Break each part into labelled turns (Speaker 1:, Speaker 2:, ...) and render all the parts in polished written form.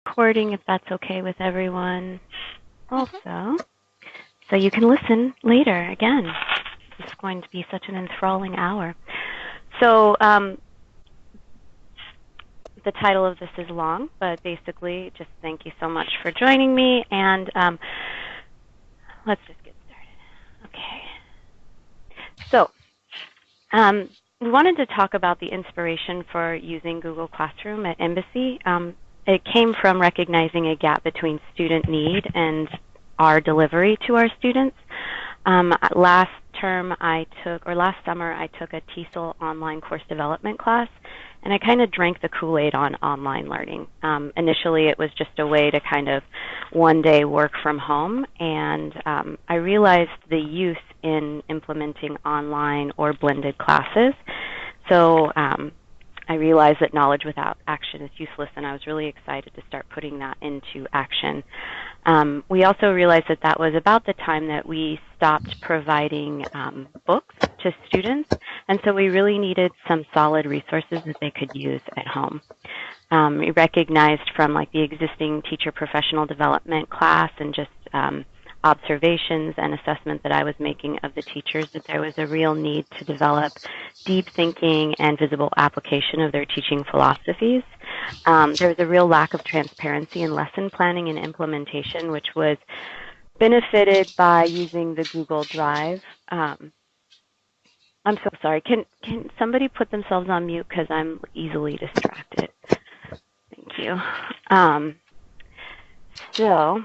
Speaker 1: recording if that's okay with everyone
Speaker 2: Mhm.
Speaker 1: also, so you can listen later again. It's going to be such an enthralling hour. So the title of this is long, but basically just thank you so much for joining me, and let's just get started. Okay. So we wanted to talk about the inspiration for using Google Classroom at Embassy. It came from recognizing a gap between student need and our delivery to our students. Last summer I took a TESOL online course development class, and I kind of drank the Kool-Aid on online learning. Initially it was just a way to kind of one day work from home, and I realized the use in implementing online or blended classes. So I realized that knowledge without action is useless, and I was really excited to start putting that into action. We also realized that that was about the time that we stopped providing books to students, and so we really needed some solid resources that they could use at home. We recognized from like the existing teacher professional development class and just observations and assessment that I was making of the teachers that there was a real need to develop deep thinking and visible application of their teaching philosophies. There was a real lack of transparency in lesson planning and implementation, which was benefited by using the Google Drive. I'm so sorry. Can somebody put themselves on mute because I'm easily distracted? Thank you. So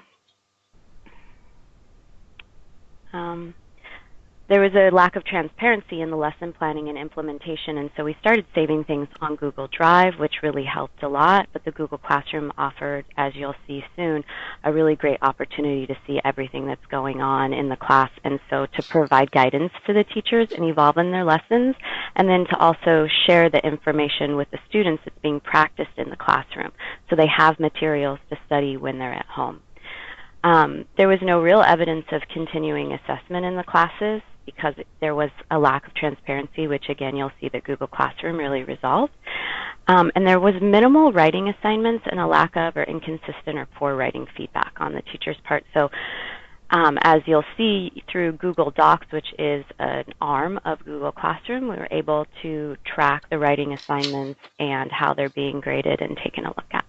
Speaker 1: there was a lack of transparency in the lesson planning and implementation, and so we started saving things on Google Drive, which really helped a lot. But the Google Classroom offered, as you'll see soon, a really great opportunity to see everything that's going on in the class, and so to provide guidance to the teachers and evolve in their lessons, and then to also share the information with the students that's being practiced in the classroom, so they have materials to study when they're at home. There was no real evidence of continuing assessment in the classes because there was a lack of transparency, which again you'll see that Google Classroom really resolved. And there was minimal writing assignments and a lack of or inconsistent or poor writing feedback on the teacher's part. So as you'll see through Google Docs, which is an arm of Google Classroom, we were able to track the writing assignments and how they're being graded and taken a look at.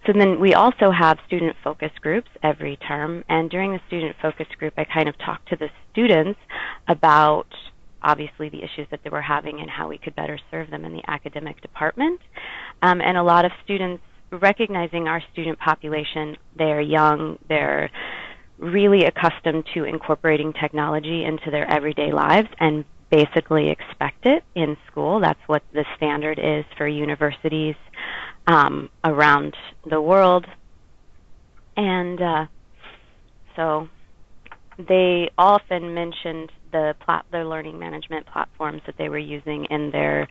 Speaker 1: So then we also have student focus groups every term, and during the student focus group I kind of talked to the students about obviously the issues that they were having and how we could better serve them in the academic department. And a lot of students, recognizing our student population, they're young, they're really accustomed to incorporating technology into their everyday lives and basically expect it in school. That's what the standard is for universities around the world. And so they often mentioned their learning management platforms that they were using in their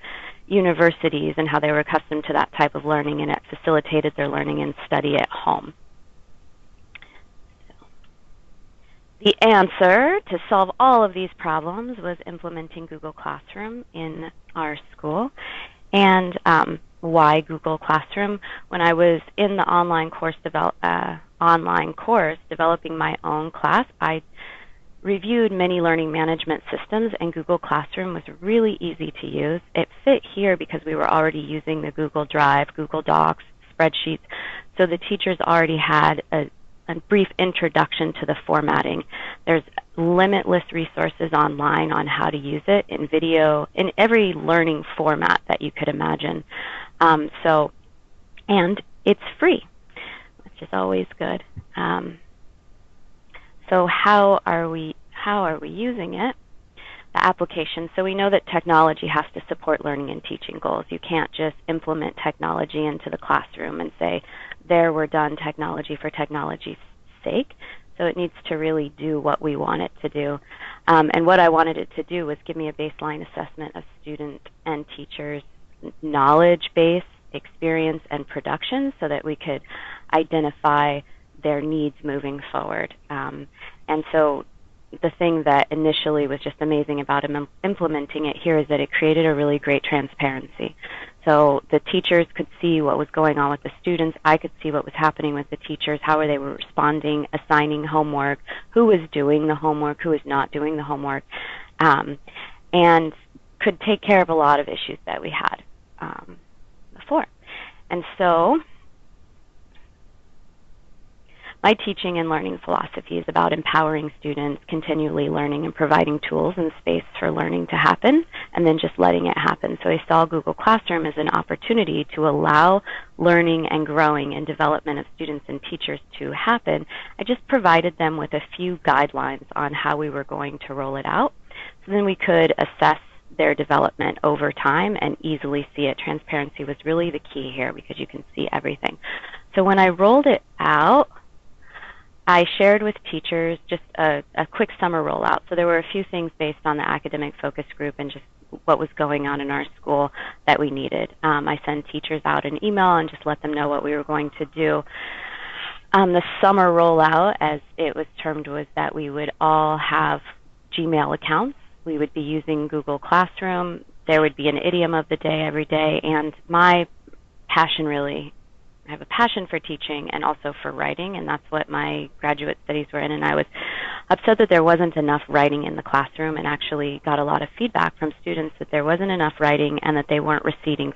Speaker 1: universities and how they were accustomed to that type of learning, and it facilitated their learning and study at home. The answer to solve all of these problems was implementing Google Classroom in our school. And why Google Classroom? When I was in the online course developing my own class, I reviewed many learning management systems, and Google Classroom was really easy to use. It fit here because we were already using the Google Drive, Google Docs, spreadsheets, so the teachers already had a brief introduction to the formatting. There's limitless resources online on how to use it in video, in every learning format that you could imagine. And it's free, which is always good. So how are we using it? The application. So we know that technology has to support learning and teaching goals. You can't just implement technology into the classroom and say, there, we're done, technology for technology's sake. So it needs to really do what we want it to do. And what I wanted it to do was give me a baseline assessment of student and teachers' knowledge base, experience, and production so that we could identify their needs moving forward. And so the thing that initially was just amazing about implementing it here is that it created a really great transparency. So the teachers could see what was going on with the students. I could see what was happening with the teachers, how they were responding, assigning homework, who was doing the homework, who was not doing the homework, and could take care of a lot of issues that we had before. And so my teaching and learning philosophy is about empowering students, continually learning and providing tools and space for learning to happen, and then just letting it happen. So I saw Google Classroom as an opportunity to allow learning and growing and development of students and teachers to happen. I just provided them with a few guidelines on how we were going to roll it out, so then we could assess their development over time and easily see it. Transparency was really the key here because you can see everything. So when I rolled it out, I shared with teachers just a quick summer rollout. So there were a few things based on the academic focus group and just what was going on in our school that we needed. I sent teachers out an email and just let them know what we were going to do. The summer rollout, as it was termed, was that we would all have Gmail accounts. We would be using Google Classroom. There would be an idiom of the day every day, and my passion really, I have a passion for teaching and also for writing, and that's what my graduate studies were in, and I was upset that there wasn't enough writing in the classroom, and actually got a lot of feedback from students that there wasn't enough writing and that they weren't receiving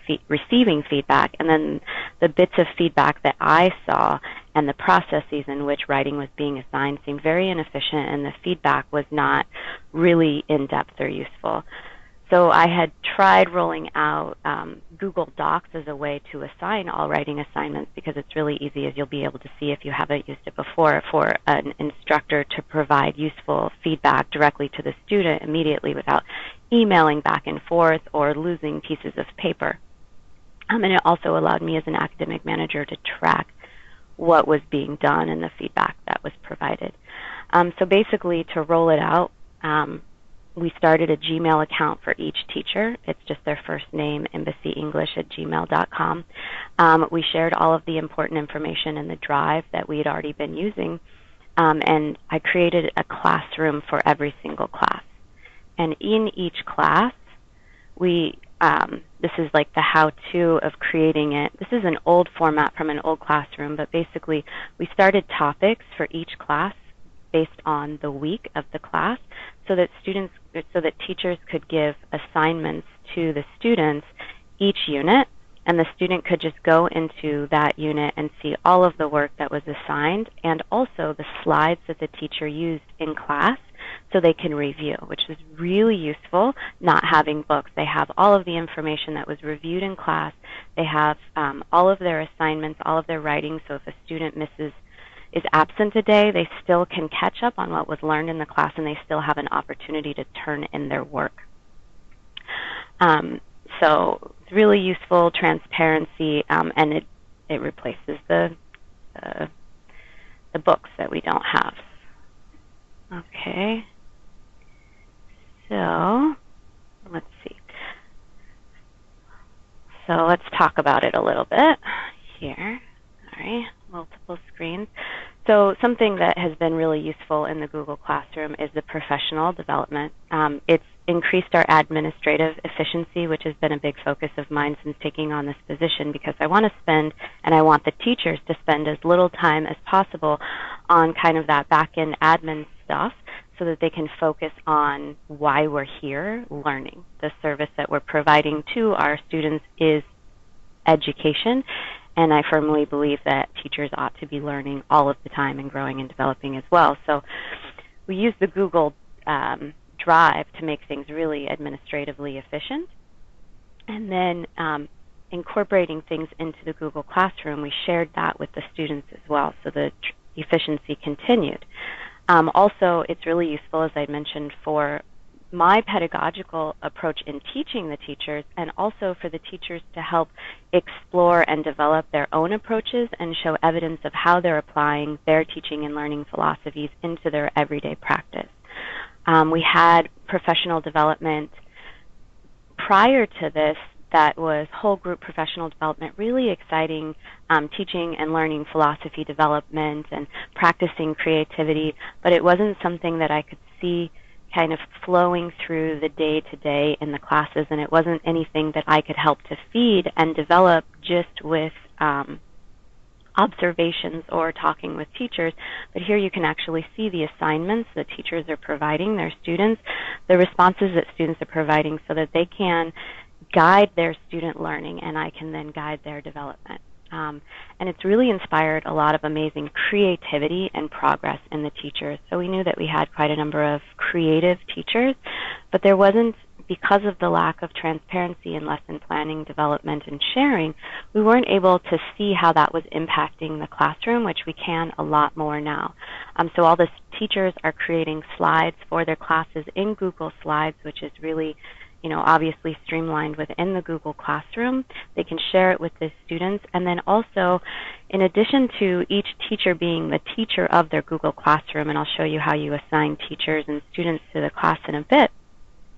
Speaker 1: feedback. And then the bits of feedback that I saw and the processes in which writing was being assigned seemed very inefficient, and the feedback was not really in-depth or useful. So I had tried rolling out Google Docs as a way to assign all writing assignments, because it's really easy, as you'll be able to see if you haven't used it before, for an instructor to provide useful feedback directly to the student immediately without emailing back and forth or losing pieces of paper. And it also allowed me as an academic manager to track what was being done and the feedback that was provided. So basically, to roll it out, we started a Gmail account for each teacher. It's just their first name, embassyenglish@gmail.com. We shared all of the important information in the drive that we had already been using, and I created a classroom for every single class. And in each class, this is like the how-to of creating it. This is an old format from an old classroom, but basically we started topics for each class based on the week of the class, so that teachers could give assignments to the students each unit, and the student could just go into that unit and see all of the work that was assigned, and also the slides that the teacher used in class, so they can review, which is really useful, not having books. They have all of the information that was reviewed in class. They have all of their assignments, all of their writing, so if a student is absent a day, they still can catch up on what was learned in the class, and they still have an opportunity to turn in their work. So it's really useful, transparency, and it replaces the books that we don't have. Okay, so let's see. So let's talk about it a little bit here. All right, multiple screens. So something that has been really useful in the Google Classroom is the professional development. It's increased our administrative efficiency, which has been a big focus of mine since taking on this position, because I want to spend, and I want the teachers to spend, as little time as possible on kind of that back-end admin stuff, so that they can focus on why we're here, learning. The service that we're providing to our students is education, and I firmly believe that teachers ought to be learning all of the time and growing and developing as well. So we use the Google Drive to make things really administratively efficient. And then incorporating things into the Google Classroom, we shared that with the students as well, so the efficiency continued. Also, it's really useful, as I mentioned, for my pedagogical approach in teaching the teachers, and also for the teachers to help explore and develop their own approaches and show evidence of how they're applying their teaching and learning philosophies into their everyday practice. We had professional development prior to this that was whole group professional development, really exciting teaching and learning philosophy development and practicing creativity, but it wasn't something that I could see kind of flowing through the day-to-day in the classes, and it wasn't anything that I could help to feed and develop just with observations or talking with teachers. But here you can actually see the assignments that teachers are providing their students, the responses that students are providing, so that they can guide their student learning, and I can then guide their development. And it's really inspired a lot of amazing creativity and progress in the teachers. So we knew that we had quite a number of creative teachers, but there wasn't, because of the lack of transparency in lesson planning, development, and sharing, we weren't able to see how that was impacting the classroom, which we can a lot more now. So all the teachers are creating slides for their classes in Google Slides, which is really, obviously streamlined within the Google Classroom. They can share it with the students, and then also, in addition to each teacher being the teacher of their Google Classroom, and I'll show you how you assign teachers and students to the class in a bit,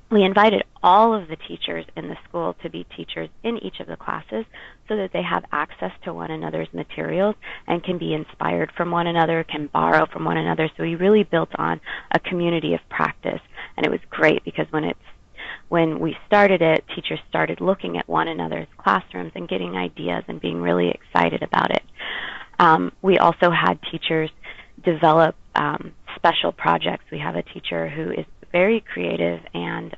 Speaker 1: we invited all of the teachers in the school to be teachers in each of the classes so that they have access to one another's materials and can be inspired from one another, can borrow from one another. So we really built on a community of practice, and it was great because when we started it, teachers started looking at one another's classrooms and getting ideas and being really excited about it. We also had teachers develop special projects. We have a teacher who is very creative and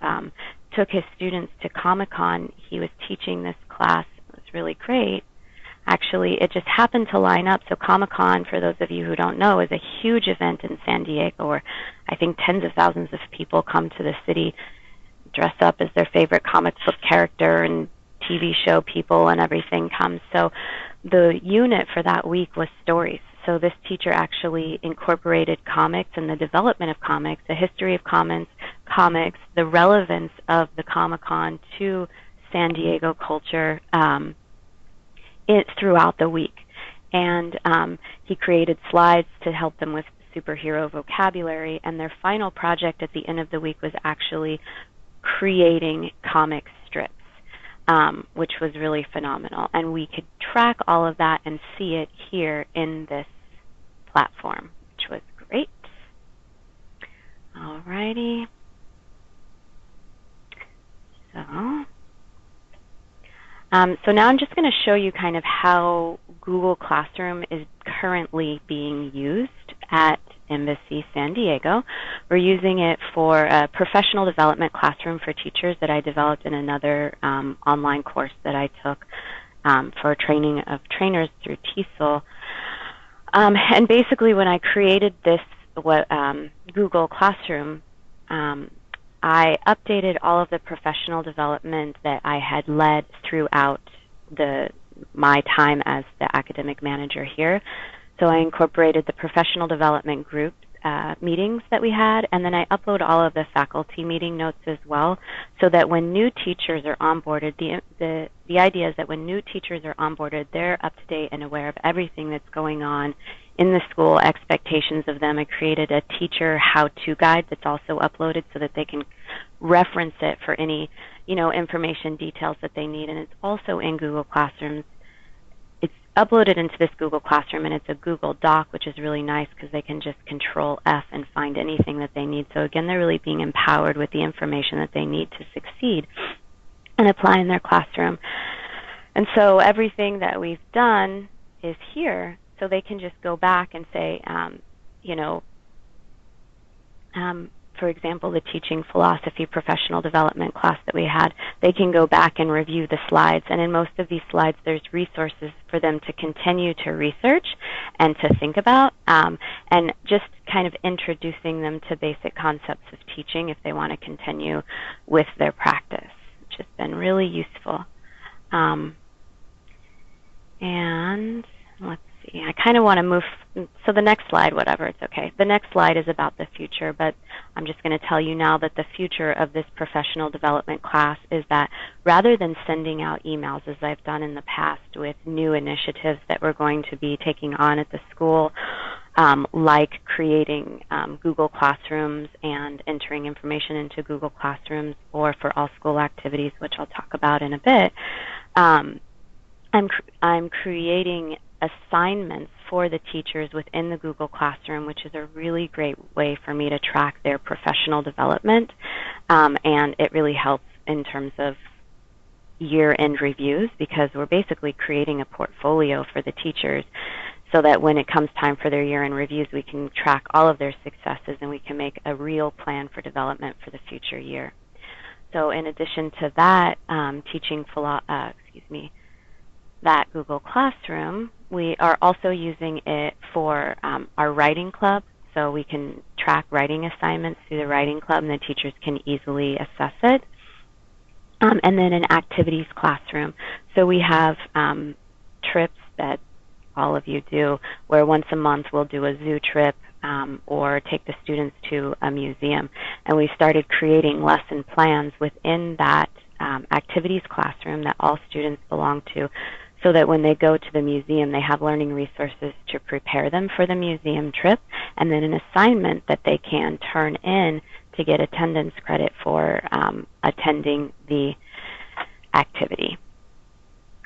Speaker 1: took his students to Comic-Con. He was teaching this class. It was really great. Actually, it just happened to line up. So Comic-Con, for those of you who don't know, is a huge event in San Diego where I think tens of thousands of people come to the city, dress up as their favorite comic book character, and TV show people and everything comes. So the unit for that week was stories. So this teacher actually incorporated comics and the development of comics, the history of comics, the relevance of the Comic-Con to San Diego culture throughout the week. And he created slides to help them with superhero vocabulary, and their final project at the end of the week was actually creating comic strips, which was really phenomenal. And we could track all of that and see it here in this platform, which was great. Alrighty. So now I'm just going to show you kind of how Google Classroom is currently being used at Embassy San Diego. We're using it for a professional development classroom for teachers that I developed in another online course that I took for training of trainers through TESOL. And basically when I created this Google Classroom, I updated all of the professional development that I had led throughout my time as the academic manager here. So I incorporated the professional development group meetings that we had, and then I upload all of the faculty meeting notes as well, so that when new teachers are onboarded, the idea is that when new teachers are onboarded, they're up to date and aware of everything that's going on in the school, expectations of them. I created a teacher how-to guide that's also uploaded so that they can reference it for any, information details that they need, and it's also in Google Classrooms. It's uploaded into this Google Classroom, and it's a Google Doc, which is really nice because they can just Control F and find anything that they need. So again, they're really being empowered with the information that they need to succeed and apply in their classroom. And so everything that we've done is here, so they can just go back and say, for example, the teaching philosophy professional development class that we had, they can go back and review the slides. And in most of these slides, there's resources for them to continue to research and to think about, and just kind of introducing them to basic concepts of teaching if they want to continue with their practice, which has been really useful. And let's see, I kind of want to move, so the next slide, whatever, it's okay. The next slide is about the future, but I'm just going to tell you now that the future of this professional development class is that rather than sending out emails as I've done in the past with new initiatives that we're going to be taking on at the school, like creating Google Classrooms and entering information into Google Classrooms, or for all school activities, which I'll talk about in a bit, I'm creating assignments for the teachers within the Google Classroom, which is a really great way for me to track their professional development, and it really helps in terms of year-end reviews, because we're basically creating a portfolio for the teachers so that when it comes time for their year-end reviews, we can track all of their successes and we can make a real plan for development for the future year. So in addition to that, that Google Classroom, we are also using it for our writing club, so we can track writing assignments through the writing club and the teachers can easily assess it. And then an activities classroom. So we have trips that all of you do, where once a month we'll do a zoo trip or take the students to a museum. And we started creating lesson plans within that activities classroom that all students belong to, so that when they go to the museum, they have learning resources to prepare them for the museum trip, and then an assignment that they can turn in to get attendance credit for attending the activity.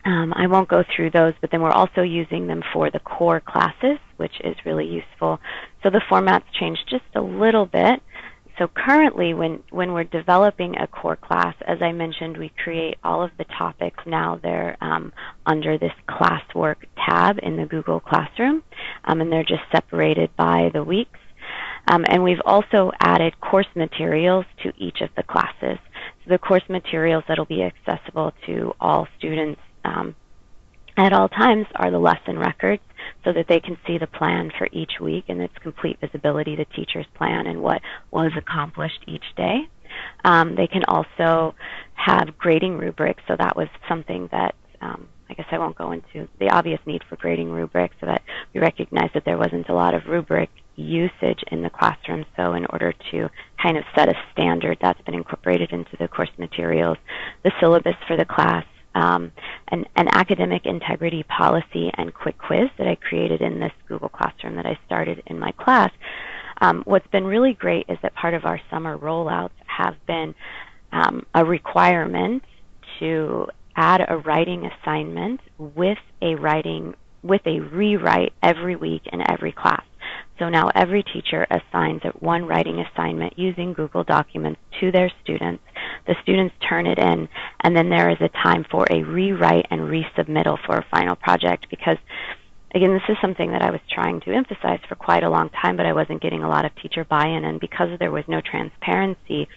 Speaker 1: I won't go through those, but then we're also using them for the core classes, which is really useful. So the format's changed just a little bit. So currently, when we're developing a core class, as I mentioned, we create all of the topics. Now they're under this classwork tab in the Google Classroom, and they're just separated by the weeks. And we've also added course materials to each of the classes. So the course materials that will be accessible to all students at all times are the lesson records, so that they can see the plan for each week and its complete visibility, the teacher's plan, and what was accomplished each day. They can also have grading rubrics, so that was something that I guess I won't go into the obvious need for grading rubrics, so that we recognized that there wasn't a lot of rubric usage in the classroom. So in order to kind of set a standard, that's been incorporated into the course materials, the syllabus for the class, an academic integrity policy and quick quiz that I created in this Google Classroom that I started in my class. What's been really great is that part of our summer rollouts have been a requirement to add a writing assignment with a rewrite every week in every class. So now every teacher assigns one writing assignment using Google Documents to their students. The students turn it in, and then there is a time for a rewrite and resubmittal for a final project, because again, this is something that I was trying to emphasize for quite a long time, but I wasn't getting a lot of teacher buy-in, and because there was no transparency,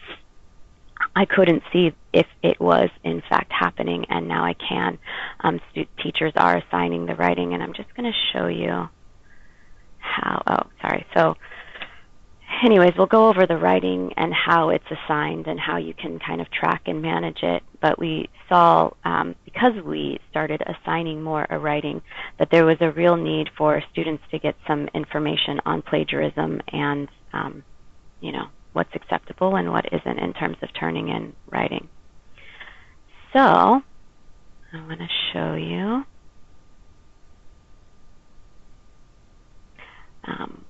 Speaker 1: I couldn't see if it was in fact happening, and now I can. Teachers are assigning the writing, and I'm just going to show you how, So anyways, we'll go over the writing and how it's assigned and how you can kind of track and manage it. But we saw, because we started assigning more a writing, that there was a real need for students to get some information on plagiarism and, what's acceptable and what isn't in terms of turning in writing. So I want to show you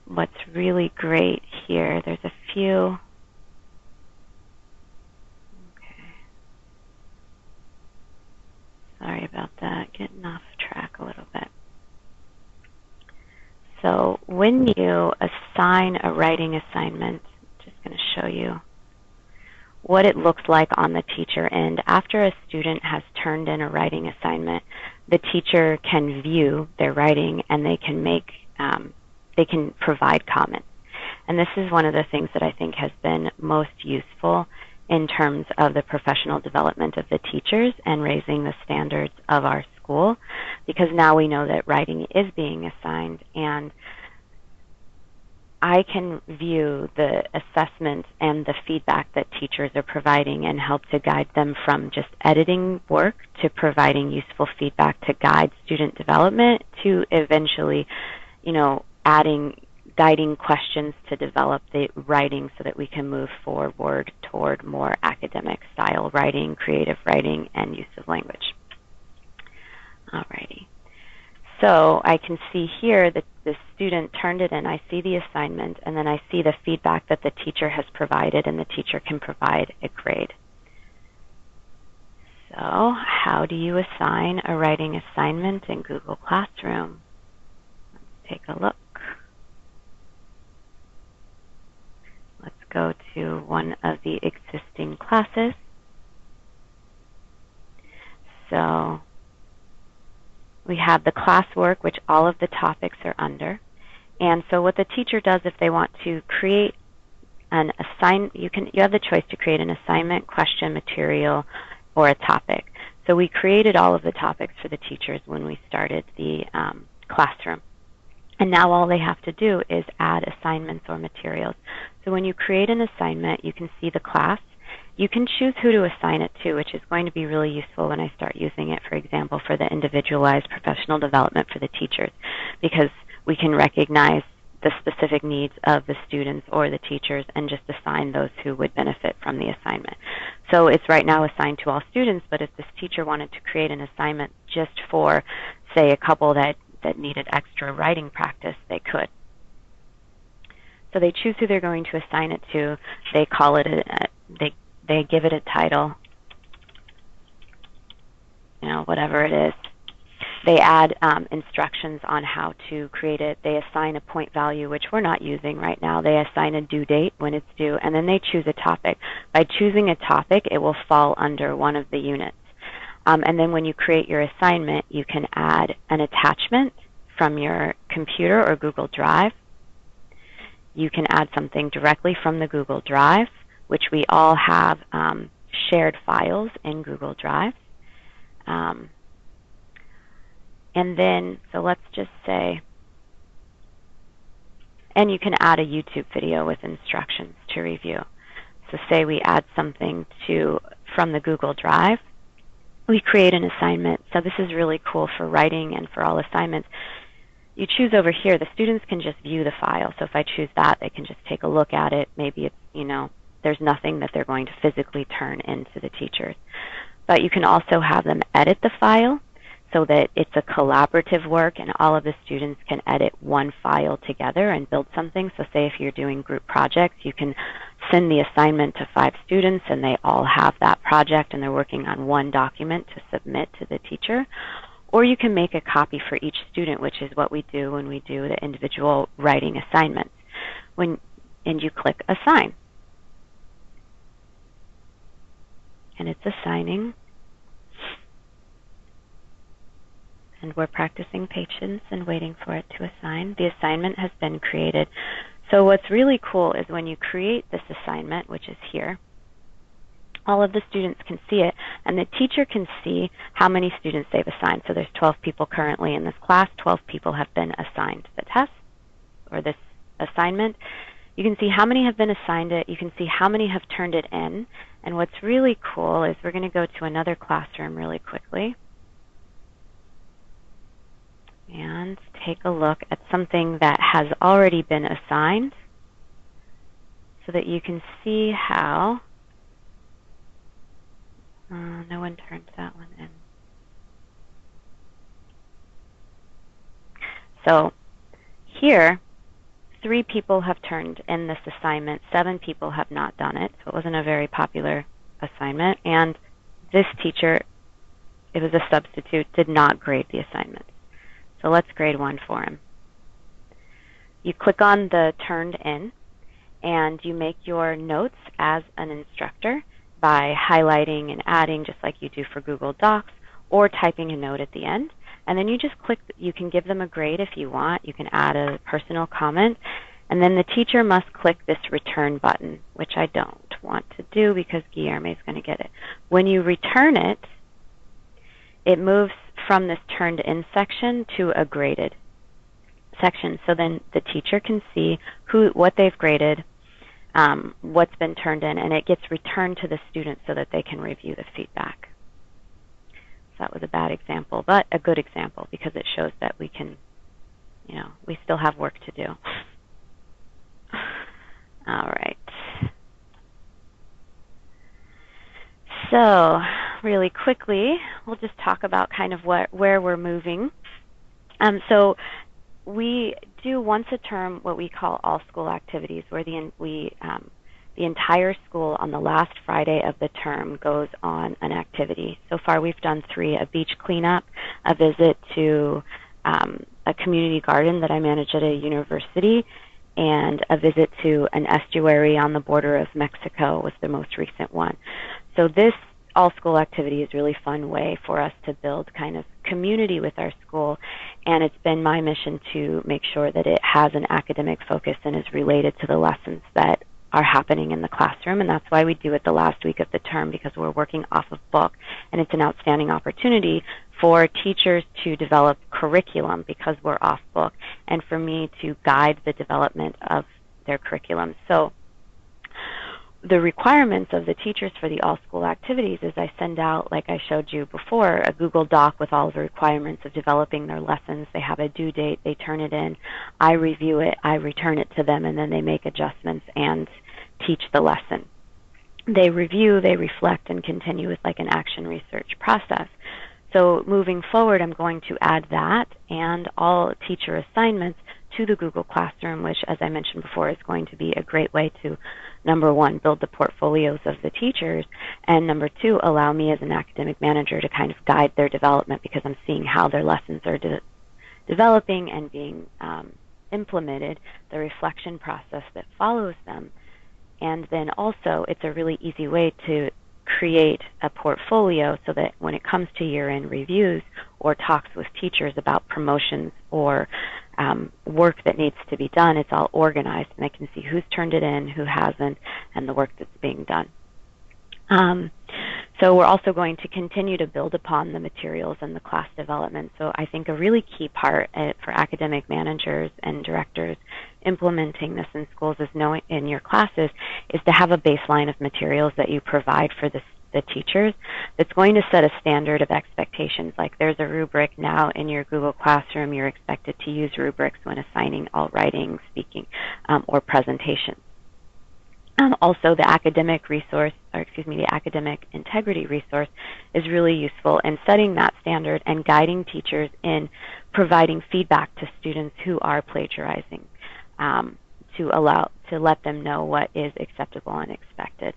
Speaker 1: what's really great here. There's a few. Okay. Sorry about that. Getting off track a little bit. So when you assign a writing assignment, I'm just going to show you what it looks like on the teacher end. After a student has turned in a writing assignment, the teacher can view their writing and they can provide comments. And this is one of the things that I think has been most useful in terms of the professional development of the teachers and raising the standards of our school, because now we know that writing is being assigned, and I can view the assessment and the feedback that teachers are providing and help to guide them from just editing work to providing useful feedback to guide student development to eventually, guiding questions to develop the writing so that we can move forward toward more academic style writing, creative writing, and use of language. Alrighty. So I can see here that the student turned it in. I see the assignment, and then I see the feedback that the teacher has provided, and the teacher can provide a grade. So how do you assign a writing assignment in Google Classroom? Let's take a look. Let's go to one of the existing classes. So we have the classwork, which all of the topics are under. And so what the teacher does if they want to create an assignment, you have the choice to create an assignment, question, material, or a topic. So we created all of the topics for the teachers when we started the classroom. And now all they have to do is add assignments or materials. So when you create an assignment, you can see the class. You can choose who to assign it to, which is going to be really useful when I start using it, for example, for the individualized professional development for the teachers, because we can recognize the specific needs of the students or the teachers and just assign those who would benefit from the assignment. So it's right now assigned to all students, but if this teacher wanted to create an assignment just for, say, a couple that needed extra writing practice, they could. So they choose who they're going to assign it to. They call it they give it a title, whatever it is. They add instructions on how to create it. They assign a point value, which we're not using right now. They assign a due date when it's due, and then they choose a topic. By choosing a topic, it will fall under one of the units. And then when you create your assignment, you can add an attachment from your computer or Google Drive. You can add something directly from the Google Drive, which we all have shared files in Google Drive. And then, so let's just say, and you can add a YouTube video with instructions to review. So say we add something from the Google Drive. We create an assignment. So this is really cool for writing and for all assignments. You choose over here, the students can just view the file. So if I choose that, they can just take a look at it. Maybe it's, there's nothing that they're going to physically turn into the teachers. But you can also have them edit the file so that it's a collaborative work and all of the students can edit one file together and build something. So say if you're doing group projects, you can send the assignment to 5 students and they all have that project and they're working on one document to submit to the teacher. Or you can make a copy for each student, which is what we do when we do the individual writing assignments. And you click Assign. And it's assigning. And we're practicing patience and waiting for it to assign. The assignment has been created. So what's really cool is when you create this assignment, which is here, all of the students can see it, and the teacher can see how many students they've assigned. So there's 12 people currently in this class. 12 people have been assigned the test or this assignment. You can see how many have been assigned it. You can see how many have turned it in. And what's really cool is we're going to go to another classroom really quickly and take a look at something that has already been assigned so that you can see how no one turned that one in. So here, 3 people have turned in this assignment. 7 people have not done it, so it wasn't a very popular assignment. And this teacher, it was a substitute, did not grade the assignment. So let's grade 1 for him. You click on the turned in, and you make your notes as an instructor by highlighting and adding, just like you do for Google Docs, or typing a note at the end. And then you just click, you can give them a grade if you want. You can add a personal comment. And then the teacher must click this return button, which I don't want to do because Guillermo is going to get it. When you return it, it moves from this turned in section to a graded section. So then the teacher can see what they've graded, what's been turned in, and it gets returned to the student so that they can review the feedback. So that was a bad example, but a good example because it shows that we can, we still have work to do. All right. So really quickly, we'll just talk about kind of where we're moving. So we do once a term what we call all school activities, where the entire school on the last Friday of the term goes on an activity. So far we've done 3, a beach cleanup, a visit to a a community garden that I manage at a university, and a visit to an estuary on the border of Mexico was the most recent one. So this all-school activity is a really fun way for us to build kind of community with our school, and it's been my mission to make sure that it has an academic focus and is related to the lessons that are happening in the classroom, and that's why we do it the last week of the term, because we're working off of book, and it's an outstanding opportunity for teachers to develop curriculum because we're off book, and for me to guide the development of their curriculum. So the requirements of the teachers for the all-school activities is I send out, like I showed you before, a Google Doc with all the requirements of developing their lessons. They have a due date, they turn it in, I review it, I return it to them, and then they make adjustments and teach the lesson. They review, they reflect, and continue with like an action research process. So moving forward, I'm going to add that and all teacher assignments to the Google Classroom, which, as I mentioned before, is going to be a great way to, number one, build the portfolios of the teachers, and number two, allow me as an academic manager to kind of guide their development, because I'm seeing how their lessons are developing and being implemented, the reflection process that follows them. And then also, it's a really easy way to create a portfolio so that when it comes to year-end reviews or talks with teachers about promotions or work that needs to be done, it's all organized, and I can see who's turned it in, who hasn't, and the work that's being done. So we're also going to continue to build upon the materials and the class development. So I think a really key part for academic managers and directors implementing this in schools is knowing in your classes is to have a baseline of materials that you provide for the teachers that's going to set a standard of expectations. Like there's a rubric now in your Google Classroom, you're expected to use rubrics when assigning all writing, speaking, or presentations. Also, the academic resource, or excuse me, the academic integrity resource is really useful in setting that standard and guiding teachers in providing feedback to students who are plagiarizing, to let them know what is acceptable and expected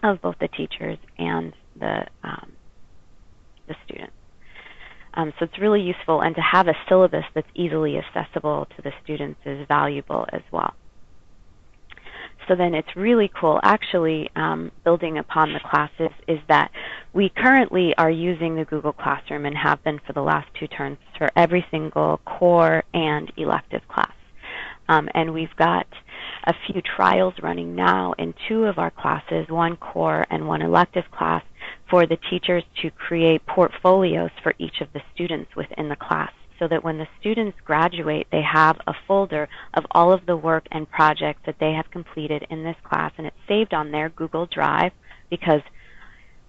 Speaker 1: of both the teachers and the students. So it's really useful, and to have a syllabus that's easily accessible to the students is valuable as well. So then it's really cool, actually, building upon the classes, is that we currently are using the Google Classroom and have been for the last 2 terms for every single core and elective class. And we've got a few trials running now in 2 of our classes, 1 core and 1 elective class, for the teachers to create portfolios for each of the students within the class, so that when the students graduate, they have a folder of all of the work and projects that they have completed in this class, and it's saved on their Google Drive, because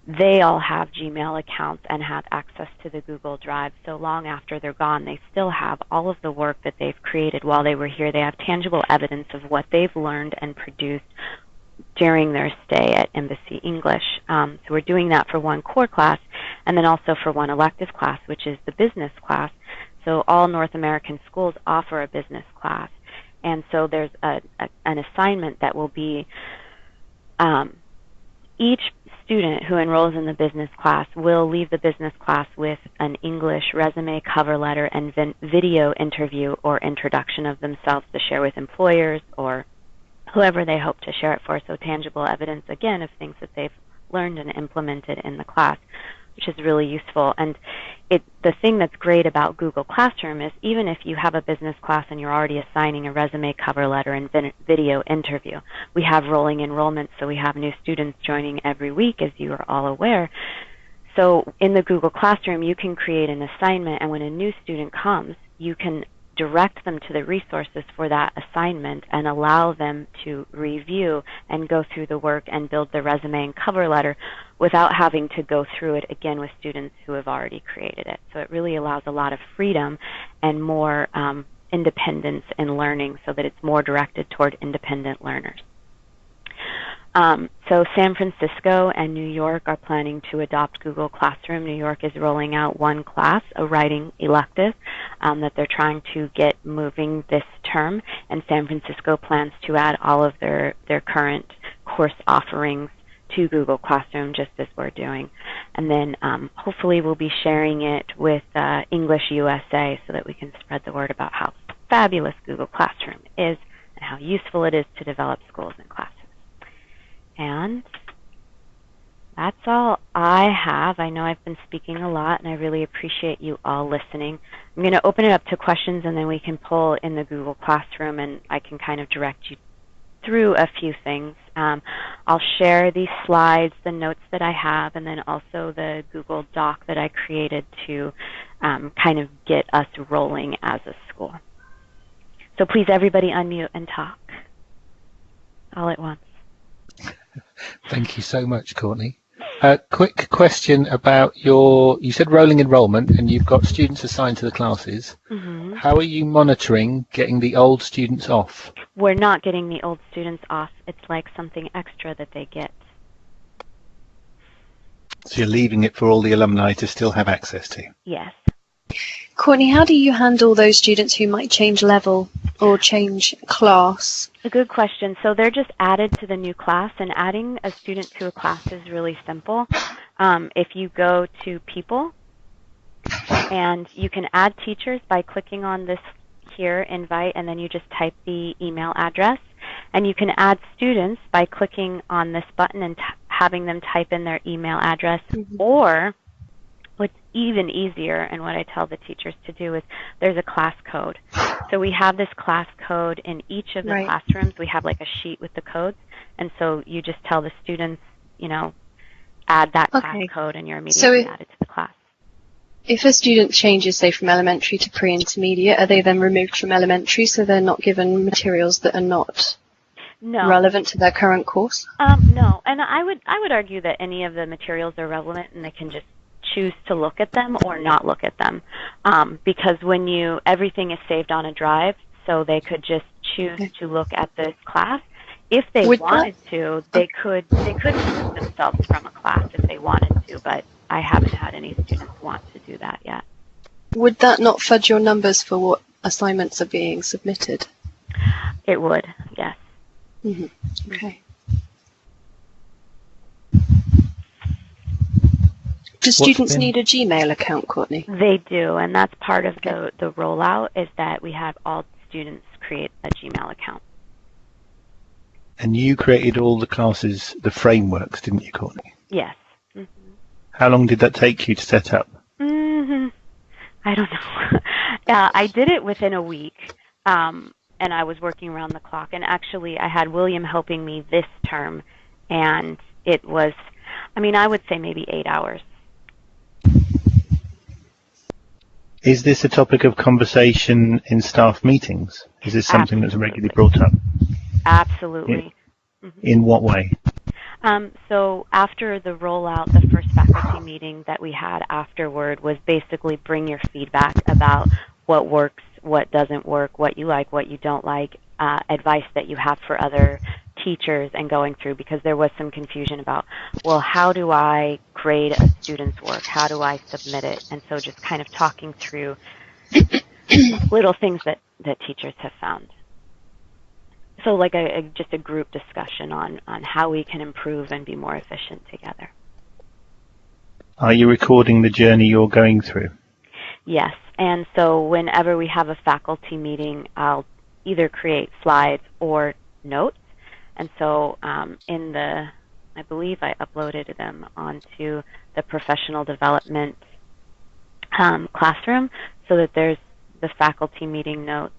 Speaker 1: they all have Gmail accounts and have access to the Google Drive. So long after they're gone, they still have all of the work that they've created while they were here. They have tangible evidence of what they've learned and produced during their stay at Embassy English. So we're doing that for 1 core class, and then also for 1 elective class, which is the business class. So all North American schools offer a business class, and so there's an assignment that will be each student who enrolls in the business class will leave the business class with an English resume, cover letter, and video interview or introduction of themselves to share with employers or whoever they hope to share it for. So tangible evidence, again, of things that they've learned and implemented in the class, which is really useful. And the thing that's great about Google Classroom is even if you have a business class and you're already assigning a resume, cover letter, and video interview, we have rolling enrollment, so we have new students joining every week, as you are all aware. So in the Google Classroom, you can create an assignment, and when a new student comes, you can direct them to the resources for that assignment and allow them to review and go through the work and build the resume and cover letter without having to go through it again with students who have already created it. So it really allows a lot of freedom and more independence in learning, so that it's more directed toward independent learners. So San Francisco and New York are planning to adopt Google Classroom. New York is rolling out 1 class, a writing elective, that they're trying to get moving this term, and San Francisco plans to add all of their current course offerings to Google Classroom, just as we're doing. And then hopefully we'll be sharing it with English USA so that we can spread the word about how fabulous Google Classroom is and how useful it is to develop schools and classrooms. And that's all I have. I know I've been speaking a lot, and I really appreciate you all listening. I'm going to open it up to questions, and then we can pull in the Google Classroom, and I can kind of direct you through a few things. I'll share these slides, the notes that I have, and then also the Google Doc that I created to kind of get us rolling as a school. So please, everybody unmute and talk all at once.
Speaker 2: Thank you so much, Courtney. Quick question about you said rolling enrollment, and you've got students assigned to the classes.
Speaker 1: Mm-hmm.
Speaker 2: How are you monitoring getting the old students off?
Speaker 1: We're not getting the old students off. It's like something extra that they get.
Speaker 3: So you're leaving it for all the alumni to still have access to?
Speaker 1: Yes.
Speaker 4: Courtney, how do you handle those students who might change level or change class?
Speaker 1: A good question. So they're just added to the new class, and adding a student to a class is really simple. If you go to People, and you can add teachers by clicking on this here, Invite, and then you just type the email address. And you can add students by clicking on this button and having them type in their email address. Mm-hmm. Or what's even easier, and what I tell the teachers to do, is there's a class code. So we have this class code in each of the classrooms. We have like a sheet with the codes, and so you just tell the students, add that class code, and you're immediately added to the class.
Speaker 4: If a student changes, say, from elementary to pre-intermediate, are they then removed from elementary, so they're not given materials that are not relevant to their current course?
Speaker 1: No, and I would argue that any of the materials are relevant, and they can just choose to look at them or not look at them, because everything is saved on a drive, so they could just choose to look at this class. If they wanted to, they could remove themselves from a class if they wanted to, but I haven't had any students want to do that yet.
Speaker 4: Would that not fudge your numbers for what assignments are being submitted?
Speaker 1: It would, yes.
Speaker 4: Mm-hmm. Okay. Do students need a Gmail account, Courtney?
Speaker 1: They do, and that's part of the rollout, is that we have all students create a Gmail account.
Speaker 3: And you created all the classes, the frameworks, didn't you, Courtney?
Speaker 1: Yes. Mm-hmm.
Speaker 3: How long did that take you to set up?
Speaker 1: I don't know. I did it within a week, and I was working around the clock. And actually, I had William helping me this term, and it was, I would say maybe 8 hours.
Speaker 3: Is this a topic of conversation in staff meetings? Is this something that's regularly brought up?
Speaker 1: Absolutely.
Speaker 3: In what way?
Speaker 1: So after the rollout, the first faculty meeting that we had afterward was basically bring your feedback about what works, what doesn't work, what you like, what you don't like, advice that you have for other teachers, and going through, because there was some confusion about, well, how do I grade a student's work? How do I submit it? And so just kind of talking through little things that teachers have found. So like just a group discussion on how we can improve and be more efficient together.
Speaker 3: Are you recording the journey you're going through?
Speaker 1: Yes, and so whenever we have a faculty meeting, I'll either create slides or notes. And so I believe I uploaded them onto the professional development classroom, so that there's the faculty meeting notes.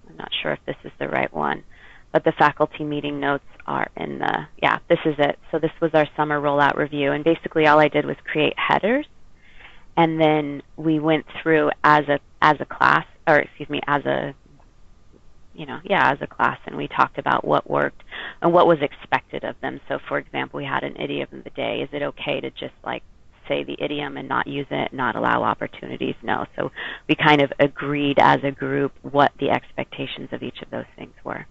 Speaker 1: I'm not sure if this is the right one, but the faculty meeting notes are in this is it. So this was our summer rollout review, and basically all I did was create headers, and then we went through as a class, or excuse me, as a class, and we talked about what worked and what was expected of them. So for example, we had an idiom of the day. Is it okay to just say the idiom and not use it, not allow opportunities? No. So we kind of agreed as a group what the expectations of each of those things were.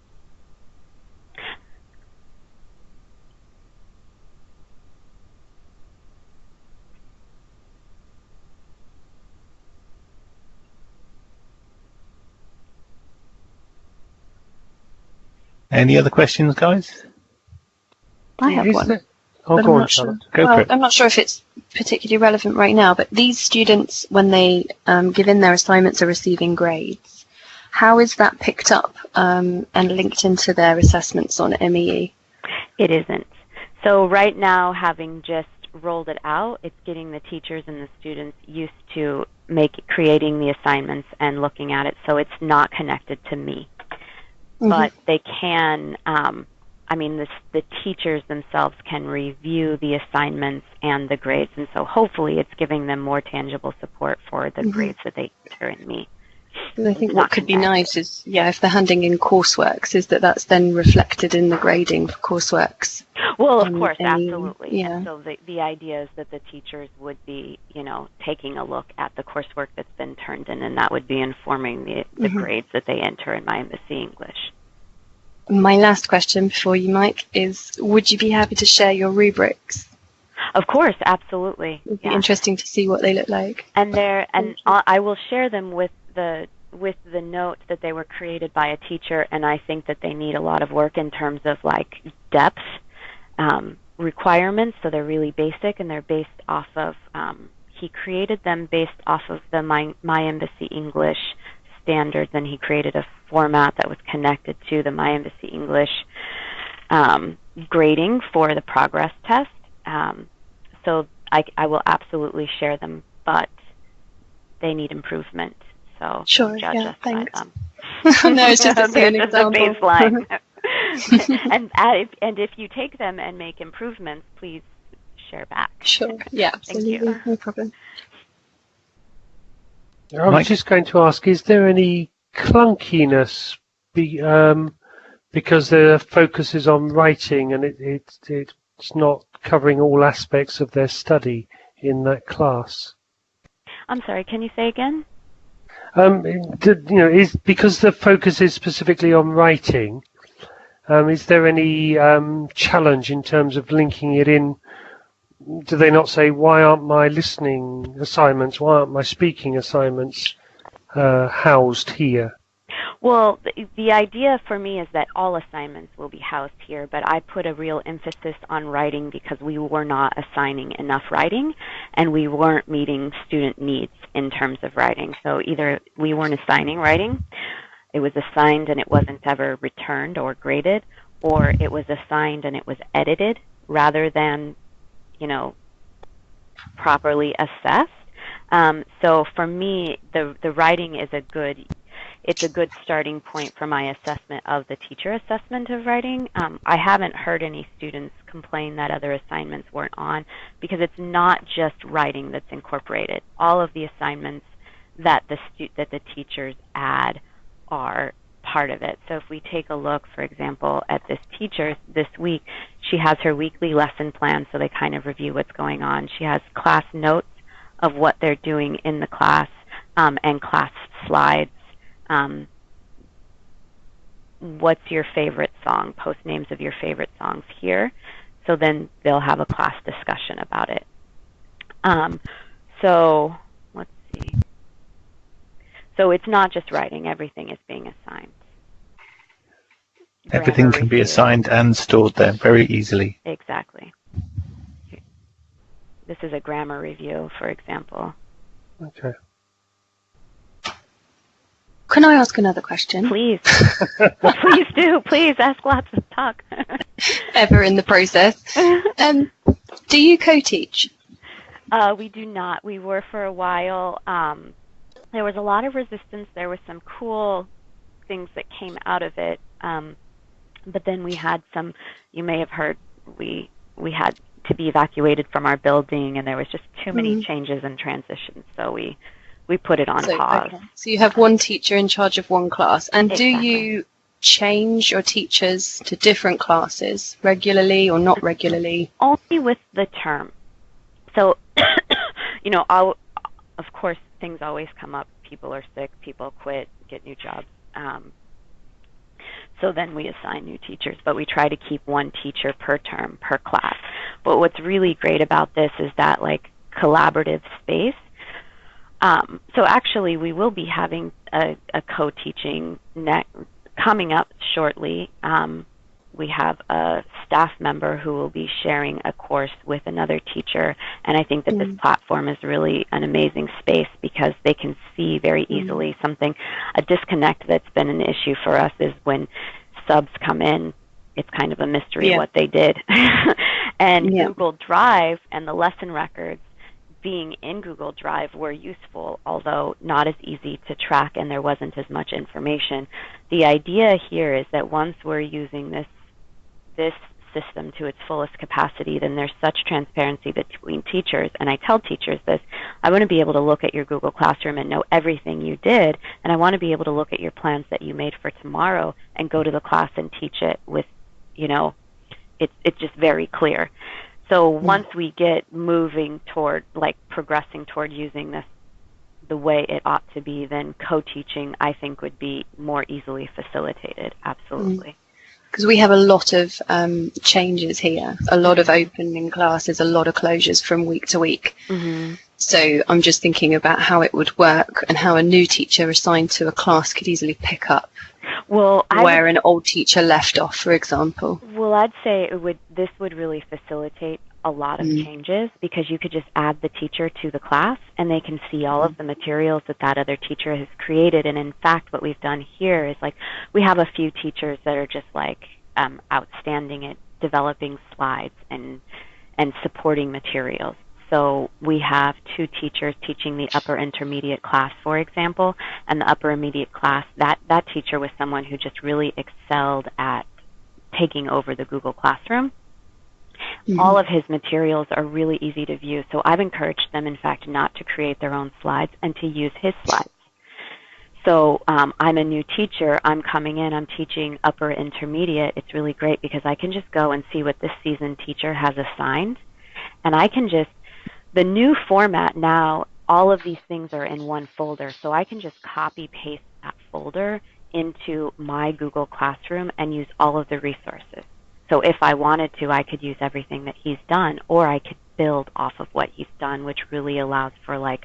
Speaker 3: Any other questions, guys?
Speaker 4: I have one.
Speaker 5: Oh,
Speaker 4: but
Speaker 5: go
Speaker 4: I'm
Speaker 5: on,
Speaker 4: not sure.
Speaker 5: Charlotte.
Speaker 3: Go for it.
Speaker 4: I'm not sure if it's particularly relevant right now, but these students, when they give in their assignments, are receiving grades. How is that picked up and linked into their assessments on MEE?
Speaker 1: It isn't. So right now, having just rolled it out, it's getting the teachers and the students used to creating the assignments and looking at it, so it's not connected to me. Mm-hmm. But they can, the teachers themselves can review the assignments and the grades, and so hopefully it's giving them more tangible support for the grades that they enter in me.
Speaker 4: And I think what could be nice is, if they're handing in courseworks, is that's then reflected in the grading for courseworks.
Speaker 1: Well, of course, absolutely.
Speaker 4: Yeah.
Speaker 1: And so the idea is that the teachers would be, taking a look at the coursework that's been turned in, and that would be informing the grades that they enter in My Embassy English.
Speaker 4: My last question before you, Mike, is would you be happy to share your rubrics?
Speaker 1: Of course, absolutely.
Speaker 4: It'd be interesting to see what they look like.
Speaker 1: And I will share them with the note that they were created by a teacher, and I think that they need a lot of work in terms of like depth requirements. So they're really basic, and they're based off of he created them based off of the My Embassy English standards, and he created a format that was connected to the My Embassy English grading for the progress test. So I will absolutely share them, but they need improvement. So
Speaker 4: sure,
Speaker 1: judge us
Speaker 4: thanks.
Speaker 1: by them.
Speaker 4: No, it's just an example.
Speaker 1: A baseline. and if you take them and make improvements, please share back.
Speaker 4: Sure. Yeah, absolutely.
Speaker 1: Thank you.
Speaker 4: No problem.
Speaker 5: I was just going to ask, is there any clunkiness because the focus is on writing and it's not covering all aspects of their study in that class?
Speaker 1: I'm sorry, can you say again?
Speaker 5: Is because the focus is specifically on writing, is there any challenge in terms of linking it in? Do they not say, why aren't my listening assignments, why aren't my speaking assignments housed here?
Speaker 1: Well, the idea for me is that all assignments will be housed here, but I put a real emphasis on writing because we were not assigning enough writing, and we weren't meeting student needs in terms of writing. So either we weren't assigning writing, it was assigned and it wasn't ever returned or graded, or it was assigned and it was edited rather than, properly assessed. So for me, the writing is a good starting point for my assessment of the teacher assessment of writing. I haven't heard any students complain that other assignments weren't on, because it's not just writing that's incorporated. All of the assignments that the teachers add are part of it. So if we take a look, for example, at this teacher this week, she has her weekly lesson plan, so they kind of review what's going on. She has class notes of what they're doing in the class and class slides. What's your favorite song? Post names of your favorite songs here. So then they'll have a class discussion about it. So let's see. So it's not just writing. Everything is being assigned.
Speaker 3: Everything can be assigned and stored there very easily.
Speaker 1: Exactly. This is a grammar review, for example.
Speaker 5: Okay.
Speaker 4: Can I ask another question?
Speaker 1: Please. Please do. Please ask lots of talk.
Speaker 4: Ever in the process. Do you co-teach?
Speaker 1: We do not. We were for a while. There was a lot of resistance. There were some cool things that came out of it. But then we had some, you may have heard, we had to be evacuated from our building, and there was just too many changes and transitions. So we put it on pause.
Speaker 4: Okay. So you have one teacher in charge of one class. And
Speaker 1: Exactly.
Speaker 4: Do you change your teachers to different classes regularly or not regularly?
Speaker 1: Only with the term. So, of course, things always come up. People are sick, people quit, get new jobs. So then we assign new teachers, but we try to keep one teacher per term, per class. But what's really great about this is that, collaborative space. So actually, we will be having a co-teaching coming up shortly. We have a staff member who will be sharing a course with another teacher. And I think that this platform is really an amazing space because they can see very easily something. A disconnect that's been an issue for us is when subs come in, it's kind of a mystery what they did. And Google Drive and the lesson records being in Google Drive were useful, although not as easy to track and there wasn't as much information. The idea here is that once we're using this system to its fullest capacity, then there's such transparency between teachers. And I tell teachers this, I want to be able to look at your Google Classroom and know everything you did, and I want to be able to look at your plans that you made for tomorrow and go to the class and teach it with, it's just very clear. So once we get moving toward, progressing toward using this the way it ought to be, then co-teaching, I think, would be more easily facilitated. Absolutely.
Speaker 4: Because we have a lot of changes here, a lot of opening classes, a lot of closures from week to week. So I'm just thinking about how it would work and how a new teacher assigned to a class could easily pick up where an old teacher left off, for example.
Speaker 1: Well, I'd say this would really facilitate a lot of changes because you could just add the teacher to the class and they can see all of the materials that other teacher has created. And in fact, what we've done here is we have a few teachers that are just outstanding at developing slides and supporting materials. So we have 2 teachers teaching the upper intermediate class, for example, and the upper intermediate class, that teacher was someone who just really excelled at taking over the Google Classroom. All of his materials are really easy to view, so I've encouraged them, in fact, not to create their own slides and to use his slides. So I'm a new teacher. I'm coming in. I'm teaching upper intermediate. It's really great because I can just go and see what this seasoned teacher has assigned, and I can just, the new format now, all of these things are in one folder, so I can just copy-paste that folder into my Google Classroom and use all of the resources. So if I wanted to, I could use everything that he's done, or I could build off of what he's done, which really allows for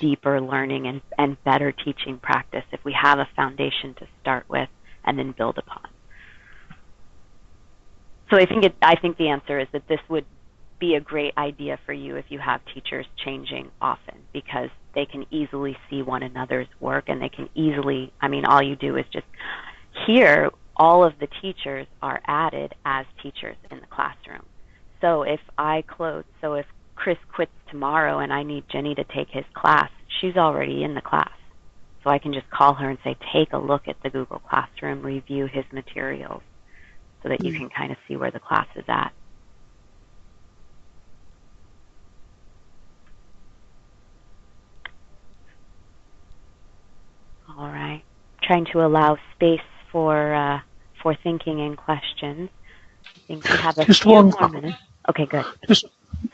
Speaker 1: deeper learning and better teaching practice if we have a foundation to start with and then build upon. So I think the answer is that this would be a great idea for you if you have teachers changing often, because they can easily see one another's work and they can easily, all you do is just here, all of the teachers are added as teachers in the classroom. So if Chris quits tomorrow and I need Jenny to take his class, she's already in the class. So I can just call her and say, take a look at the Google Classroom, review his materials, so that you can kind of see where the class is at. All right. Trying to allow space for thinking and questions. I think we have a few more minutes. Okay, good.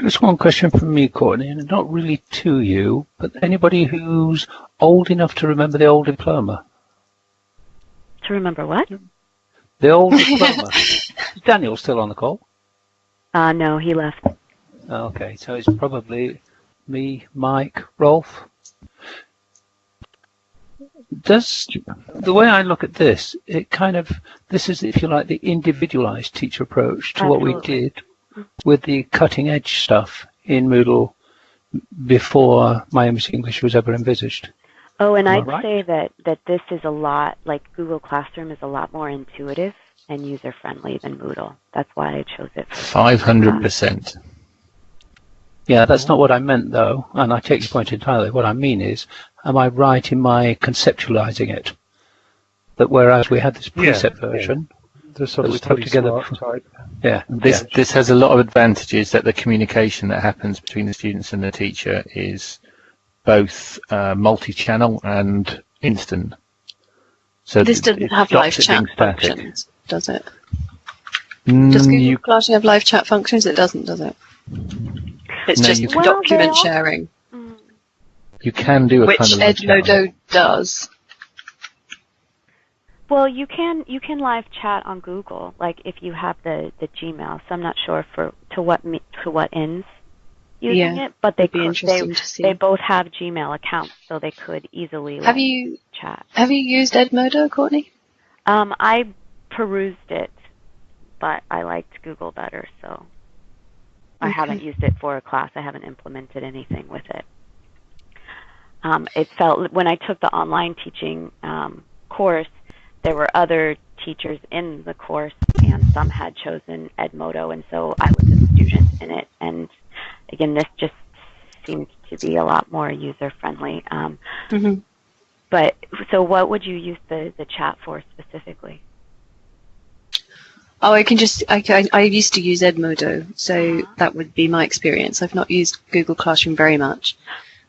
Speaker 2: Just one question from me, Courtney, and not really to you, but anybody who's old enough to remember the old diploma.
Speaker 1: To remember what?
Speaker 2: The old diploma. Is Daniel still on the call?
Speaker 1: No, he left.
Speaker 2: Okay, so it's probably me, Mike, Rolf. The way I look at this, this is, if you like, the individualized teacher approach to
Speaker 1: Absolutely.
Speaker 2: What we did with the cutting edge stuff in Moodle before My English was ever envisaged.
Speaker 1: Oh, and I'd
Speaker 2: right?
Speaker 1: say that this is a lot, Google Classroom is a lot more intuitive and user-friendly than Moodle. That's why I chose it.
Speaker 3: 500%.
Speaker 2: Yeah, that's not what I meant, though, and I take your point entirely. What I mean is, am I right in my conceptualizing it? That whereas we had this preset version,
Speaker 5: the sort
Speaker 2: that
Speaker 5: of
Speaker 2: was put together.
Speaker 5: type.
Speaker 2: Yeah,
Speaker 3: This has a lot of advantages, that the communication that happens between the students and the teacher is both multi-channel and instant. So
Speaker 4: This doesn't have live chat functions, does it?
Speaker 3: Mm,
Speaker 4: Does Google Classroom have live chat functions? It doesn't, does it? It's
Speaker 3: No,
Speaker 4: just
Speaker 3: you
Speaker 4: document sharing,
Speaker 3: You can do a
Speaker 4: which
Speaker 3: kind of live chat.
Speaker 4: Edmodo does.
Speaker 1: Well, you can live chat on Google, if you have the Gmail. So I'm not sure to what ends using it, but they
Speaker 4: be interesting to see.
Speaker 1: They both have Gmail accounts, so they could easily chat.
Speaker 4: Have you used Edmodo, Courtney?
Speaker 1: I perused it, but I liked Google better, so I haven't used it for a class. I haven't implemented anything with it. It felt, when I took the online teaching course, there were other teachers in the course, and some had chosen Edmodo, and so I was a student in it. And again, this just seemed to be a lot more user-friendly. But so what would you use the chat for specifically?
Speaker 4: Oh, I used to use Edmodo, so that would be my experience. I've not used Google Classroom very much.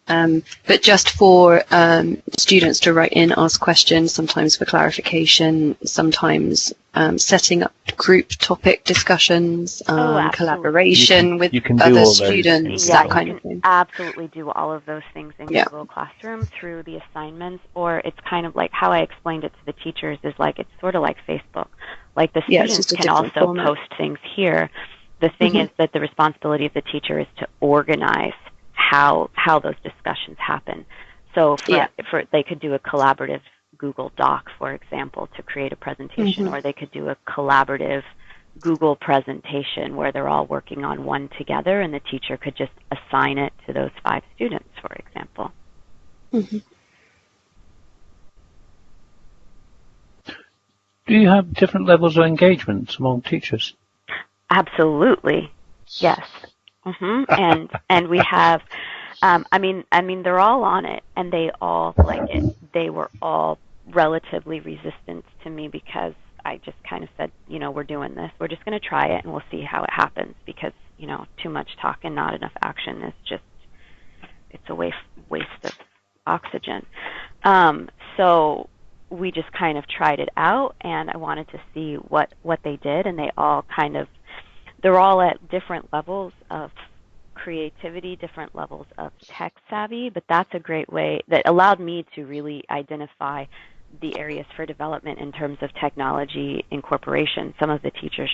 Speaker 4: But just for students to write in, ask questions, sometimes for clarification, sometimes setting up group topic discussions, collaboration with other students, that kind of thing.
Speaker 1: Absolutely do all of those things in Google Classroom through the assignments, or it's kind of like how I explained it to the teachers is like it's sort of like Facebook. Like the students can also post things here. The thing is that the responsibility of the teacher is to organize how those discussions happen. So for they could do a collaborative Google Doc, for example, to create a presentation, or they could do a collaborative Google presentation where they're all working on one together, and the teacher could just assign it to those 5 students, for example.
Speaker 2: Do you have different levels of engagement among teachers?
Speaker 1: Absolutely, yes. And we have, I mean, they're all on it, and they all like it. They were all relatively resistant to me because I just kind of said, you know, we're doing this. We're just going to try it, and we'll see how it happens, because, you know, too much talk and not enough action is just, it's a waste of oxygen. So we just kind of tried it out, and I wanted to see what they did, and they all kind of, they're all at different levels of creativity, different levels of tech savvy, but that's a great way that allowed me to really identify the areas for development in terms of technology incorporation. Some of the teachers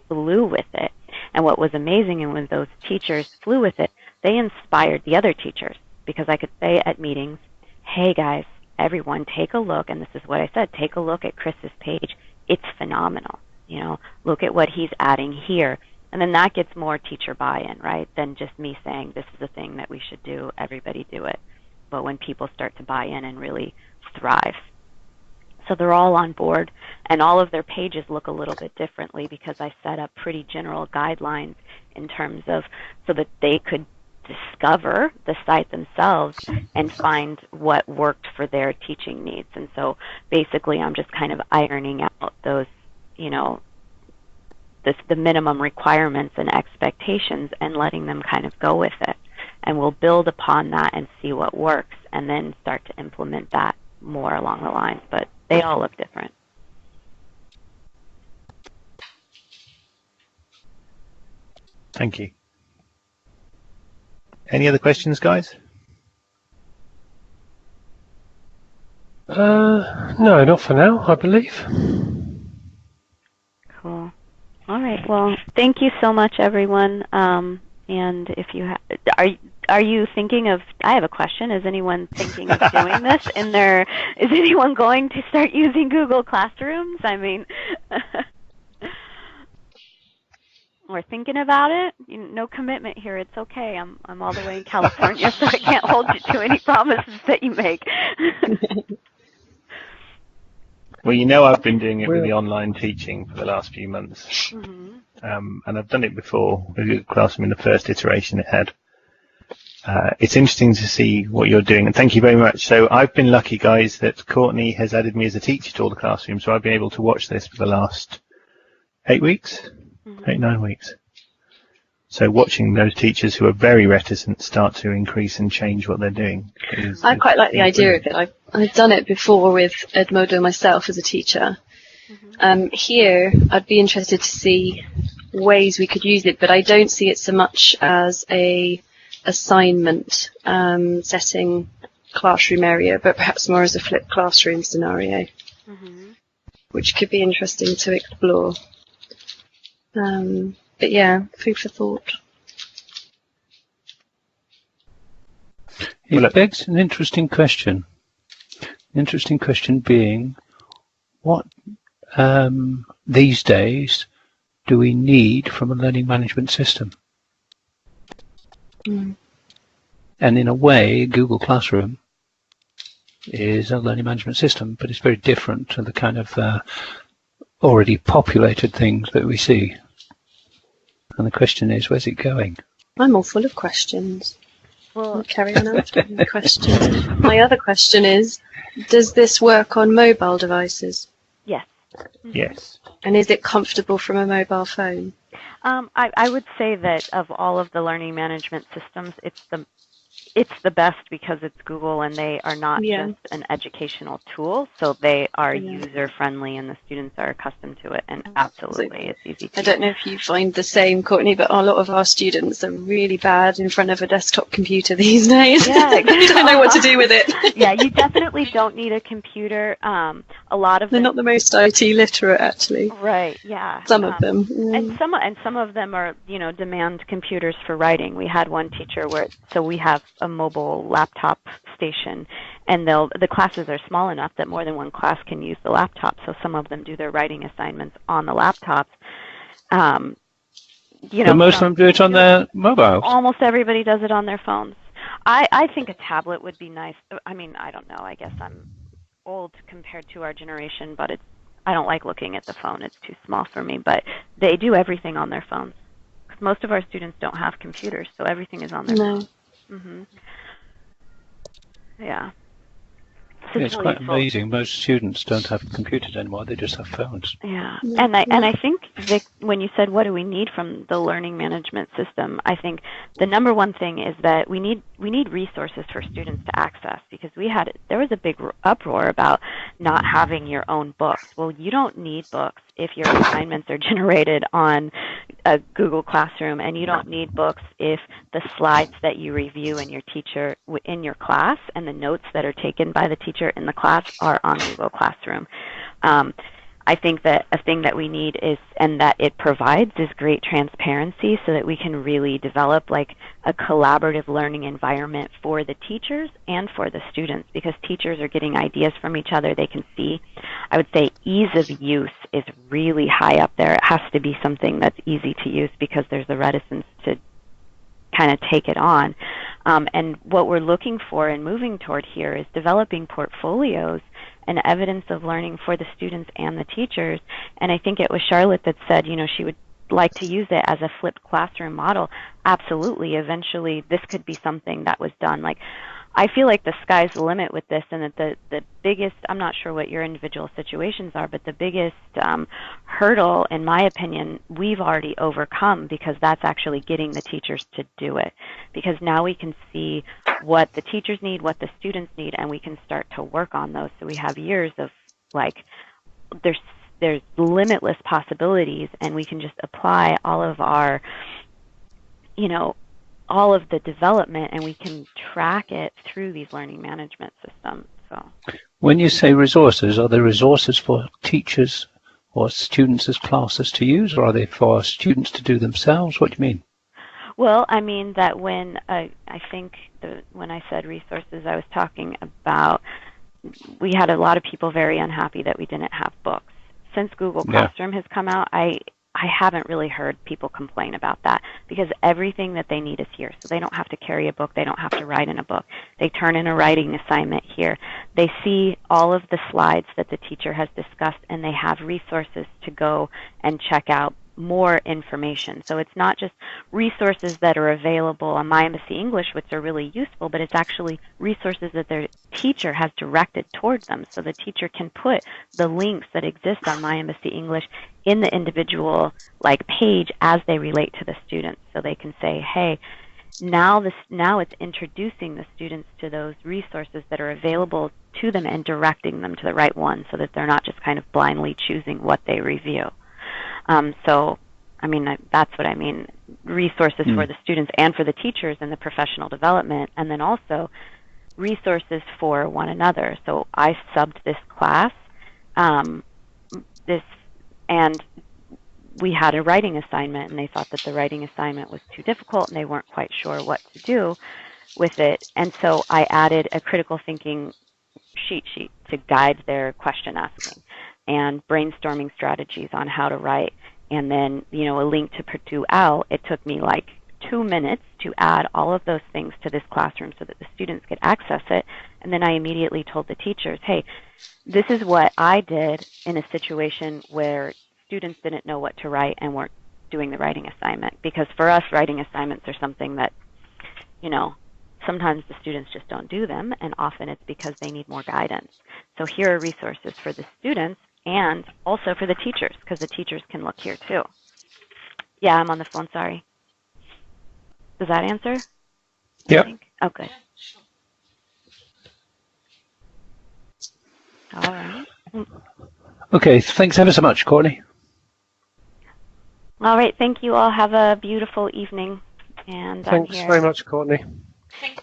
Speaker 1: flew with it, and what was amazing, and when those teachers flew with it, they inspired the other teachers, because I could say at meetings, hey guys, everyone take a look, and this is what I said, take a look at Chris's page. It's phenomenal. You know, look at what he's adding here. And then that gets more teacher buy-in, right, than just me saying this is a thing that we should do, everybody do it. But when people start to buy in and really thrive. So they're all on board, and all of their pages look a little bit differently because I set up pretty general guidelines in terms of so that they could discover the site themselves and find what worked for their teaching needs. And so basically I'm just kind of ironing out those, you know, the minimum requirements and expectations and letting them kind of go with it. And we'll build upon that and see what works, and then start to implement that more along the lines. But they all look different.
Speaker 3: Thank you. Any other questions, guys?
Speaker 5: No, not for now, I believe.
Speaker 1: Cool. All right. Well, thank you so much, everyone. And if you are you thinking of? I have a question. Is anyone thinking of doing this in their? Is anyone going to start using Google Classrooms? I mean, we're thinking about it. No commitment here. It's okay. I'm all the way in California, so I can't hold you to any promises that you make.
Speaker 3: Well, you know, I've been doing it with the online teaching for the last few months. And I've done it before with Google Classroom in the first iteration it had. It's interesting to see what you're doing, and thank you very much. So I've been lucky, guys, that Courtney has added me as a teacher to all the classrooms, so I've been able to watch this for the last 8 weeks, 8-9 weeks. So watching those teachers who are very reticent start to increase and change what they're doing.
Speaker 4: I quite like the idea of it. I've done it before with Edmodo myself as a teacher. Here, I'd be interested to see ways we could use it, but I don't see it so much as a assignment setting classroom area, but perhaps more as a flipped classroom scenario, which could be interesting to explore. But yeah, food for thought.
Speaker 2: It begs an interesting question. Interesting question being, what these days do we need from a learning management system?
Speaker 4: Mm.
Speaker 2: And in a way, Google Classroom is a learning management system, but it's very different to the kind of already populated things that we see. And the question is, where's it going?
Speaker 4: I'm all full of questions.
Speaker 1: Well,
Speaker 4: Carry on after the question. My other question is, does this work on mobile devices?
Speaker 1: yes.
Speaker 3: Yes.
Speaker 4: And is it comfortable from a mobile phone?
Speaker 1: I would say that of all of the learning management systems, it's the best because it's Google, and they are not just an educational tool, so they are user-friendly, and the students are accustomed to it, and absolutely it's easy to
Speaker 4: I don't know if you find the same, Courtney, but a lot of our students are really bad in front of a desktop computer these days.
Speaker 1: Yeah,
Speaker 4: They don't know what to do with it.
Speaker 1: Yeah, you definitely don't need a computer. A lot of
Speaker 4: They're not the most IT literate, actually.
Speaker 1: Right, yeah.
Speaker 4: Some of them.
Speaker 1: And some of them are, demand computers for writing. We had one teacher so we have a mobile laptop station, and the classes are small enough that more than one class can use the laptop, so some of them do their writing assignments on the laptops.
Speaker 2: But most of them do it on their mobiles.
Speaker 1: Almost everybody does it on their phones. I think a tablet would be nice. I mean, I don't know. I guess I'm old compared to our generation, but I don't like looking at the phone. It's too small for me. But they do everything on their phones. 'Cause most of our students don't have computers, so everything is on their phones. Mm-hmm. Yeah. So
Speaker 2: it's quite amazing. Most students don't have computers anymore. They just have phones.
Speaker 1: Yeah. And I think, Vic, when you said what do we need from the learning management system, I think the number one thing is that we need resources for students to access, because there was a big uproar about not having your own books. Well, you don't need books if your assignments are generated on a Google Classroom, and you don't need books if the slides that you review in your class and the notes that are taken by the teacher in the class are on Google Classroom. I think that a thing that we need is, and that it provides, is great transparency, so that we can really develop like a collaborative learning environment for the teachers and for the students, because teachers are getting ideas from each other. They can see, I would say ease of use is really high up there. It has to be something that's easy to use, because there's a reticence to kind of take it on. And what we're looking for and moving toward here is developing portfolios and evidence of learning for the students and the teachers. And I think it was Charlotte that said, she would like to use it as a flipped classroom model. Absolutely. Eventually, this could be something that was done. Like, I feel like the sky's the limit with this, and that the biggest, I'm not sure what your individual situations are, but the biggest hurdle, in my opinion, we've already overcome, because that's actually getting the teachers to do it. Because now we can see what the teachers need, what the students need, and we can start to work on those. So we have years of, like, there's limitless possibilities, and we can just apply all of our, all of the development, and we can track it through these learning management systems. So,
Speaker 2: when you say resources, are there resources for teachers or students as classes to use, or are they for students to do themselves? What do you mean?
Speaker 1: Well, I mean that when when I said resources, I was talking about, we had a lot of people very unhappy that we didn't have books. Since Google Classroom has come out, I haven't really heard people complain about that, because everything that they need is here. So they don't have to carry a book. They don't have to write in a book. They turn in a writing assignment here. They see all of the slides that the teacher has discussed, and they have resources to go and check out more information. So it's not just resources that are available on My Embassy English, which are really useful, but it's actually resources that their teacher has directed towards them. So the teacher can put the links that exist on My Embassy English in the individual page as they relate to the students. So they can say, hey, now it's introducing the students to those resources that are available to them and directing them to the right one, so that they're not just kind of blindly choosing what they review. So, I mean, that's what I mean, resources for the students and for the teachers in the professional development, and then also resources for one another. So I subbed this class, and we had a writing assignment, and they thought that the writing assignment was too difficult, and they weren't quite sure what to do with it. And so I added a critical thinking cheat sheet to guide their question asking, and brainstorming strategies on how to write, and then, you know, a link to Purdue OWL, it took me like 2 minutes to add all of those things to this classroom so that the students could access it. And then I immediately told the teachers, hey, this is what I did in a situation where students didn't know what to write and weren't doing the writing assignment. Because for us, writing assignments are something that, you know, sometimes the students just don't do them, and often it's because they need more guidance. So here are resources for the students and also for the teachers, because the teachers can look here too. Yeah, I'm on the phone, sorry. Does that answer?
Speaker 2: Yep.
Speaker 1: Oh, good. All right.
Speaker 2: Okay, thanks ever so much, Courtney.
Speaker 1: All right, thank you all. Have a beautiful evening. And
Speaker 5: Thanks very much, Courtney.
Speaker 6: Thank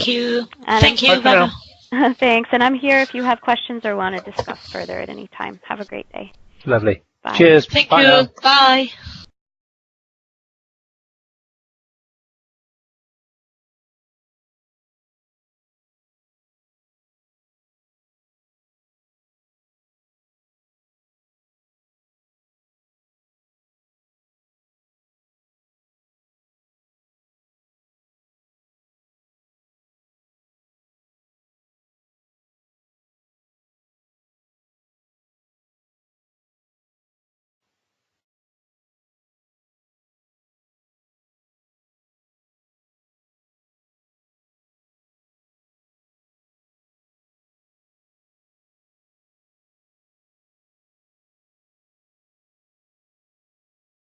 Speaker 6: you.
Speaker 1: And
Speaker 6: Thank you. Bye.
Speaker 1: Thanks. And I'm here if you have questions or want to discuss further at any time. Have a great day.
Speaker 2: Lovely.
Speaker 1: Bye.
Speaker 2: Cheers.
Speaker 6: Thank
Speaker 2: Bye
Speaker 6: you.
Speaker 2: now.
Speaker 6: Bye.